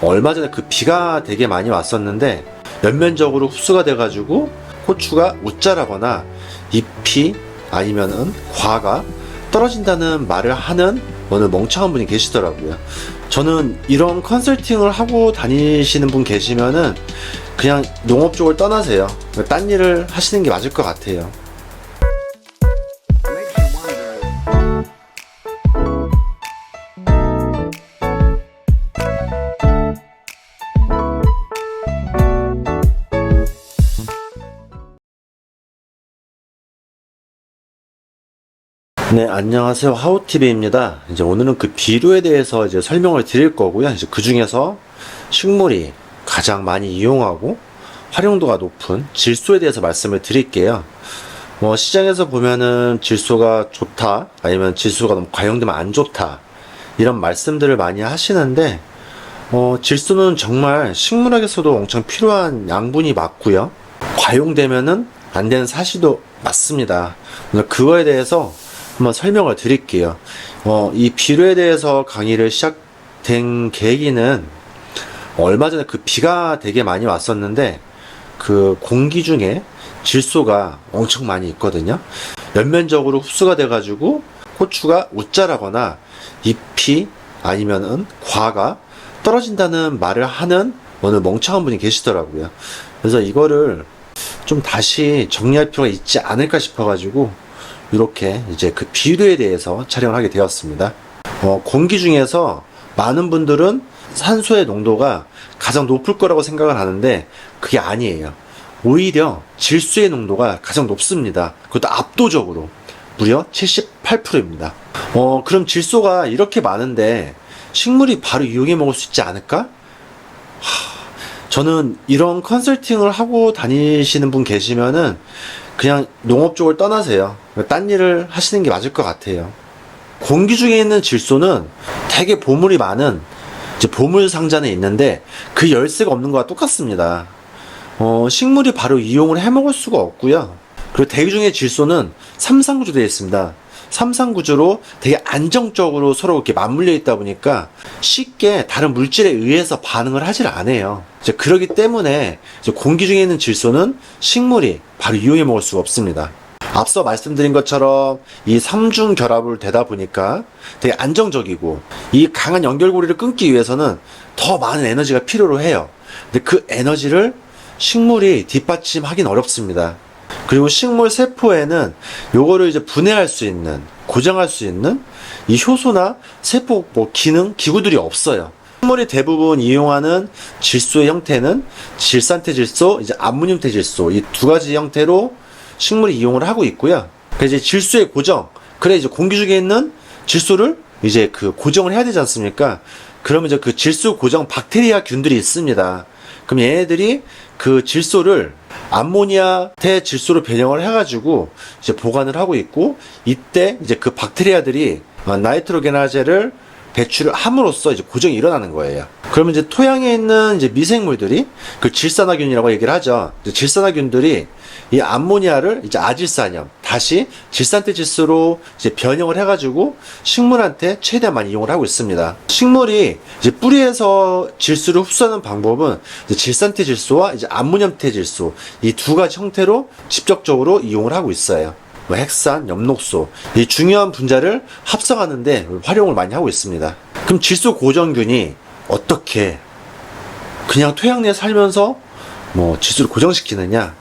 얼마 전에 그 비가 되게 많이 왔었는데 연면적으로 흡수가 돼가지고 고추가 웃자라거나 잎이 아니면은 과가 떨어진다는 말을 하는 어느 멍청한 분이 계시더라고요. 저는 이런 컨설팅을 하고 다니시는 분 계시면은 그냥 농업 쪽을 떠나세요. 딴 일을 하시는 게 맞을 것 같아요. 네, 안녕하세요. 하우TV입니다. 이제 오늘은 그 비료에 대해서 이제 설명을 드릴 거고요. 이제 그 중에서 식물이 가장 많이 이용하고 활용도가 높은 질소에 대해서 말씀을 드릴게요. 시장에서 보면은 질소가 좋다, 아니면 질소가 너무 과용되면 안 좋다, 이런 말씀들을 많이 하시는데, 질소는 정말 식물학에서도 엄청 필요한 양분이 맞고요. 과용되면은 안 되는 사실도 맞습니다. 그거에 대해서 한번 설명을 드릴게요. 이 비료에 대해서 강의를 시작된 계기는 얼마 전에 그 비가 되게 많이 왔었는데 그 공기 중에 질소가 엄청 많이 있거든요. 연면적으로 흡수가 돼가지고 고추가 웃자라거나 잎이 아니면은 과가 떨어진다는 말을 하는 어느 멍청한 분이 계시더라고요. 그래서 이거를 좀 다시 정리할 필요가 있지 않을까 싶어가지고 이렇게 이제 그 비료에 대해서 촬영을 하게 되었습니다. 공기 중에서 많은 분들은 산소의 농도가 가장 높을 거라고 생각을 하는데 그게 아니에요. 오히려 질소의 농도가 가장 높습니다. 그것도 압도적으로 무려 78%입니다. 그럼 질소가 이렇게 많은데 식물이 바로 이용해 먹을 수 있지 않을까? 저는 이런 컨설팅을 하고 다니시는 분 계시면은 그냥 농업 쪽을 떠나세요. 딴 일을 하시는 게 맞을 것 같아요. 공기 중에 있는 질소는 되게 보물이 많은 이제 보물 상자에 있는데 그 열쇠가 없는 거와 똑같습니다. 식물이 바로 이용을 해 먹을 수가 없고요. 그리고 대기 중에 질소는 삼상구조 되어 있습니다. 삼상구조로 되게 안정적으로 서로 이렇게 맞물려 있다 보니까 쉽게 다른 물질에 의해서 반응을 하질 않아요. 이제 그러기 때문에 이제 공기 중에 있는 질소는 식물이 바로 이용해 먹을 수가 없습니다. 앞서 말씀드린 것처럼 이 삼중 결합을 되다 보니까 되게 안정적이고 이 강한 연결고리를 끊기 위해서는 더 많은 에너지가 필요로 해요. 근데 그 에너지를 식물이 뒷받침하긴 어렵습니다. 그리고 식물 세포에는 요거를 이제 분해할 수 있는, 고정할 수 있는 이 효소나 세포 기능, 기구들이 없어요. 식물이 대부분 이용하는 질소의 형태는 질산태질소, 이제 암모늄태질소, 이 두 가지 형태로 식물이 이용을 하고 있고요. 그래서 이제 질소의 고정, 그래 이제 공기 중에 있는 질소를 이제 그 고정을 해야 되지 않습니까? 그러면 이제 그 질소 고정 박테리아 균들이 있습니다. 그럼 얘네들이 그 질소를 암모니아 태질소로 변형을 해가지고 이제 보관을 하고 있고, 이때 이제 그 박테리아들이 나이트로게나제를 배출을 함으로써 이제 고정이 일어나는 거예요. 그러면 이제 토양에 있는 이제 미생물들이 그 질산화균이라고 얘기를 하죠. 질산화균들이 이 암모니아를 이제 아질산염, 다시 질산태질소로 이제 변형을 해가지고 식물한테 최대한 많이 이용을 하고 있습니다. 식물이 이제 뿌리에서 질소를 흡수하는 방법은 이제 질산태질소와 이제 암모늄태질소, 이 두 가지 형태로 직접적으로 이용을 하고 있어요. 핵산, 엽록소, 이 중요한 분자를 합성하는데 활용을 많이 하고 있습니다. 그럼 질소 고정균이 어떻게 그냥 토양 내에 살면서 질소를 고정시키느냐?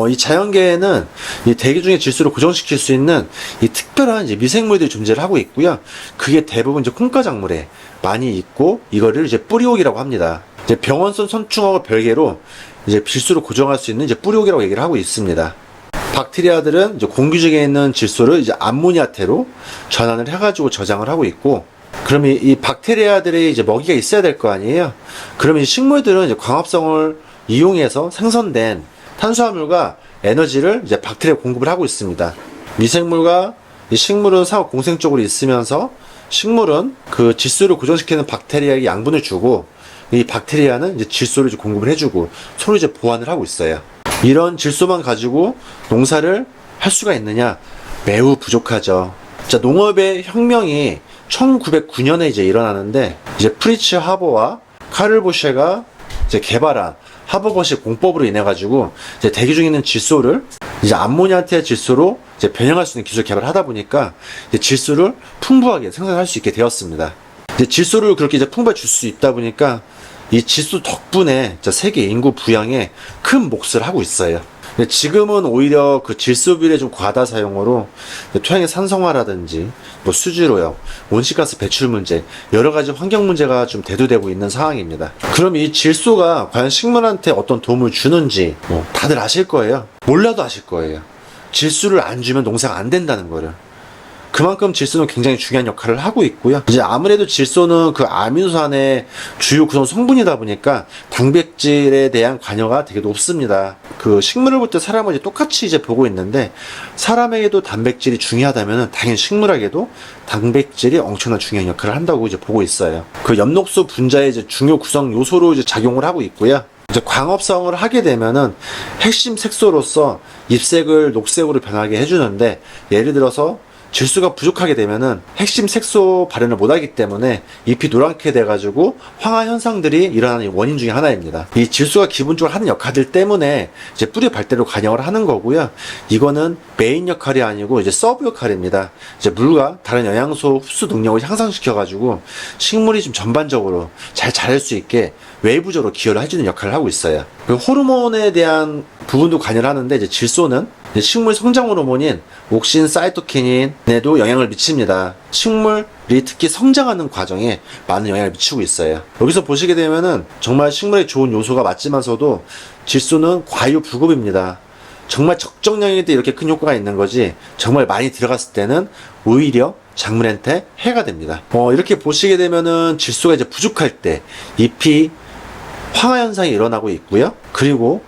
이 자연계에는 이 대기 중에 질소를 고정시킬 수 있는 이 특별한 이제 미생물들이 존재를 하고 있고요. 그게 대부분 이제 콩가작물에 많이 있고, 이거를 이제 뿌리옥이라고 합니다. 이제 병원성 선충하고 별개로 이제 질소를 고정할 수 있는 이제 뿌리옥이라고 얘기를 하고 있습니다. 박테리아들은 이제 공기 중에 있는 질소를 이제 암모니아태로 전환을 해가지고 저장을 하고 있고, 그럼 이 박테리아들의 이제 먹이가 있어야 될 거 아니에요? 그러면 이 식물들은 이제 광합성을 이용해서 생성된 탄수화물과 에너지를 이제 박테리아에 공급을 하고 있습니다. 미생물과 이 식물은 상호 공생적으로 있으면서 식물은 그 질소를 고정시키는 박테리아에게 양분을 주고, 이 박테리아는 이제 질소를 이제 공급을 해주고 서로 이제 보완을 하고 있어요. 이런 질소만 가지고 농사를 할 수가 있느냐? 매우 부족하죠. 자, 농업의 혁명이 1909년에 이제 일어나는데, 이제 프리츠 하버와 카를 보쉐가 이제 개발한 하버버시 공법으로 인해 가지고 이제 대기 중에 있는 질소를 이제 암모니아한테 질소로 이제 변형할 수 있는 기술 개발을 하다 보니까 이제 질소를 풍부하게 생산할 수 있게 되었습니다. 이제 질소를 그렇게 이제 풍부하게 줄 수 있다 보니까 이 질소 덕분에 세계 인구 부양에 큰 몫을 하고 있어요. 근데 지금은 오히려 그 질소 비례 좀 과다 사용으로 토양의 산성화라든지 뭐 수질오염, 온실가스 배출 문제, 여러 가지 환경 문제가 좀 대두되고 있는 상황입니다. 그럼 이 질소가 과연 식물한테 어떤 도움을 주는지 뭐 다들 아실 거예요. 몰라도 아실 거예요. 질소를 안 주면 농사가 안 된다는 거를. 그만큼 질소는 굉장히 중요한 역할을 하고 있고요. 이제 아무래도 질소는 그 아미노산의 주요 구성 성분이다 보니까 단백질에 대한 관여가 되게 높습니다. 그 식물을 볼 때 사람을 이제 똑같이 이제 보고 있는데 사람에게도 단백질이 중요하다면 당연히 식물에게도 단백질이 엄청난 중요한 역할을 한다고 이제 보고 있어요. 그 엽록소 분자의 이제 중요 구성 요소로 이제 작용을 하고 있고요. 이제 광합성을 하게 되면은 핵심 색소로서 잎색을 녹색으로 변하게 해주는데 예를 들어서 질소가 부족하게 되면은 핵심 색소 발현을 못하기 때문에 잎이 노랗게 돼가지고 황화 현상들이 일어나는 원인 중에 하나입니다. 이 질소가 기본적으로 하는 역할들 때문에 이제 뿌리 발대로 관여를 하는 거고요. 이거는 메인 역할이 아니고 이제 서브 역할입니다. 이제 물과 다른 영양소 흡수 능력을 향상시켜가지고 식물이 좀 전반적으로 잘 자랄 수 있게 외부적으로 기여를 해주는 역할을 하고 있어요. 그리고 호르몬에 대한 부분도 관여를 하는데 이제 질소는 식물 성장 호르몬인 옥신 사이토키닌에도 영향을 미칩니다. 식물이 특히 성장하는 과정에 많은 영향을 미치고 있어요. 여기서 보시게 되면은 정말 식물에 좋은 요소가 맞지만서도 질소는 과유불급입니다. 정말 적정량일 때 이렇게 큰 효과가 있는 거지 정말 많이 들어갔을 때는 오히려 작물한테 해가 됩니다. 이렇게 보시게 되면은 질소가 이제 부족할 때 잎이 황화 현상이 일어나고 있고요. 그리고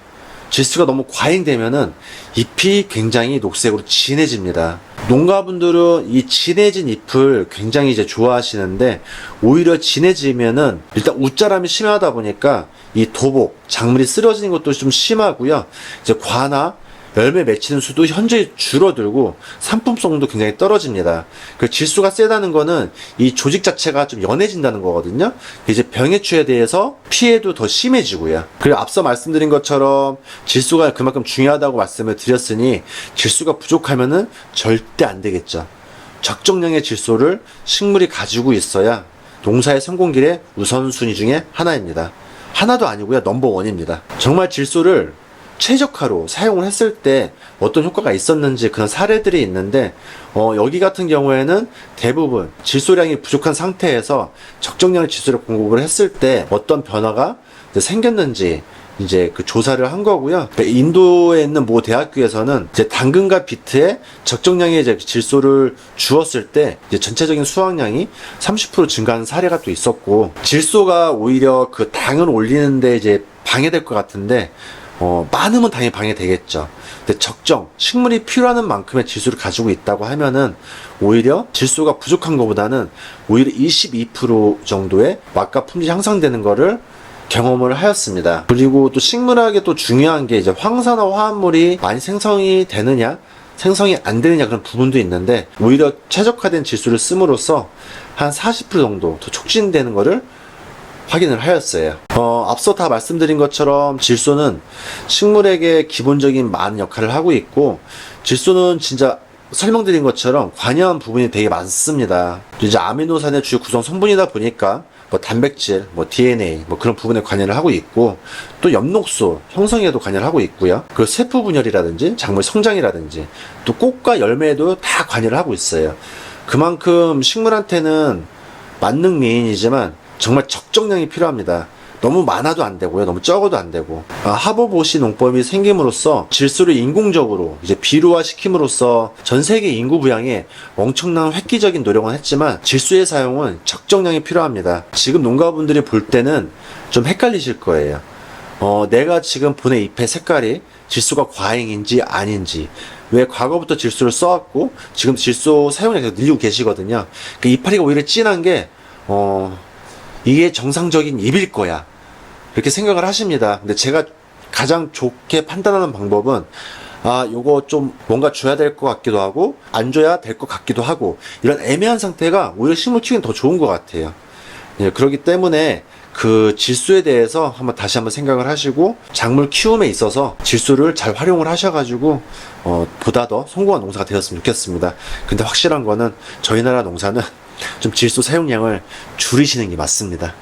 질소가 너무 과잉되면은 잎이 굉장히 녹색으로 진해집니다. 농가분들은 이 진해진 잎을 굉장히 이제 좋아하시는데 오히려 진해지면은 일단 웃자람이 심하다 보니까 이 도복, 작물이 쓰러지는 것도 좀 심하고요. 이제 과나 열매 맺히는 수도 현저히 줄어들고 상품성도 굉장히 떨어집니다. 그 질소가 세다는 거는 이 조직 자체가 좀 연해진다는 거거든요. 이제 병해충에 대해서 피해도 더 심해지고요. 그리고 앞서 말씀드린 것처럼 질소가 그만큼 중요하다고 말씀을 드렸으니 질소가 부족하면은 절대 안 되겠죠. 적정량의 질소를 식물이 가지고 있어야 농사의 성공길의 우선순위 중에 하나입니다. 하나도 아니고요. 넘버원입니다. 정말 질소를 최적화로 사용을 했을 때 어떤 효과가 있었는지 그런 사례들이 있는데 여기 같은 경우에는 대부분 질소량이 부족한 상태에서 적정량의 질소를 공급을 했을 때 어떤 변화가 생겼는지 이제 그 조사를 한 거고요. 인도에 있는 모 대학교에서는 이제 당근과 비트에 적정량의 이제 질소를 주었을 때 이제 전체적인 수확량이 30% 증가하는 사례가 또 있었고, 질소가 오히려 그 당을 올리는데 이제 방해될 것 같은데 많으면 당연히 방해되겠죠. 근데 적정, 식물이 필요한 만큼의 질소를 가지고 있다고 하면은 오히려 질소가 부족한 것보다는 오히려 22% 정도의 맛과 품질이 향상되는 거를 경험을 하였습니다. 그리고 또 식물학에 또 중요한 게 이제 황산화 화합물이 많이 생성이 되느냐, 생성이 안 되느냐 그런 부분도 있는데 오히려 최적화된 질소를 씀으로써 한 40% 정도 더 촉진되는 거를 확인을 하였어요. 앞서 다 말씀드린 것처럼 질소는 식물에게 기본적인 많은 역할을 하고 있고, 질소는 진짜 설명드린 것처럼 관여한 부분이 되게 많습니다. 이제 아미노산의 주요 구성 성분이다 보니까 뭐 단백질, 뭐 DNA, 뭐 그런 부분에 관여를 하고 있고, 또 엽록소 형성에도 관여를 하고 있고요. 그 세포 분열이라든지 작물 성장이라든지 또 꽃과 열매에도 다 관여를 하고 있어요. 그만큼 식물한테는 만능미인이지만 정말 적정량이 필요합니다. 너무 많아도 안 되고요. 너무 적어도 안 되고. 하버보시 농법이 생김으로써 질소를 인공적으로 이제 비료화 시킴으로써 전 세계 인구 부양에 엄청난 획기적인 노력은 했지만 질소의 사용은 적정량이 필요합니다. 지금 농가분들이 볼 때는 좀 헷갈리실 거예요. 내가 지금 보낸 잎의 색깔이 질소가 과잉인지 아닌지, 왜 과거부터 질소를 써왔고 지금 질소 사용량이 계속 늘리고 계시거든요. 그 이파리가 오히려 진한 게 이게 정상적인 잎일 거야, 이렇게 생각을 하십니다. 근데 제가 가장 좋게 판단하는 방법은 요거 좀 뭔가 줘야 될 것 같기도 하고 안 줘야 될 것 같기도 하고, 이런 애매한 상태가 오히려 식물 키우기는 더 좋은 것 같아요. 예, 그렇기 때문에 그 질소에 대해서 다시 한번 생각을 하시고 작물 키움에 있어서 질소를 잘 활용을 하셔가지고 보다 더 성공한 농사가 되었으면 좋겠습니다. 근데 확실한 거는 저희 나라 농사는 좀 질소 사용량을 줄이시는 게 맞습니다.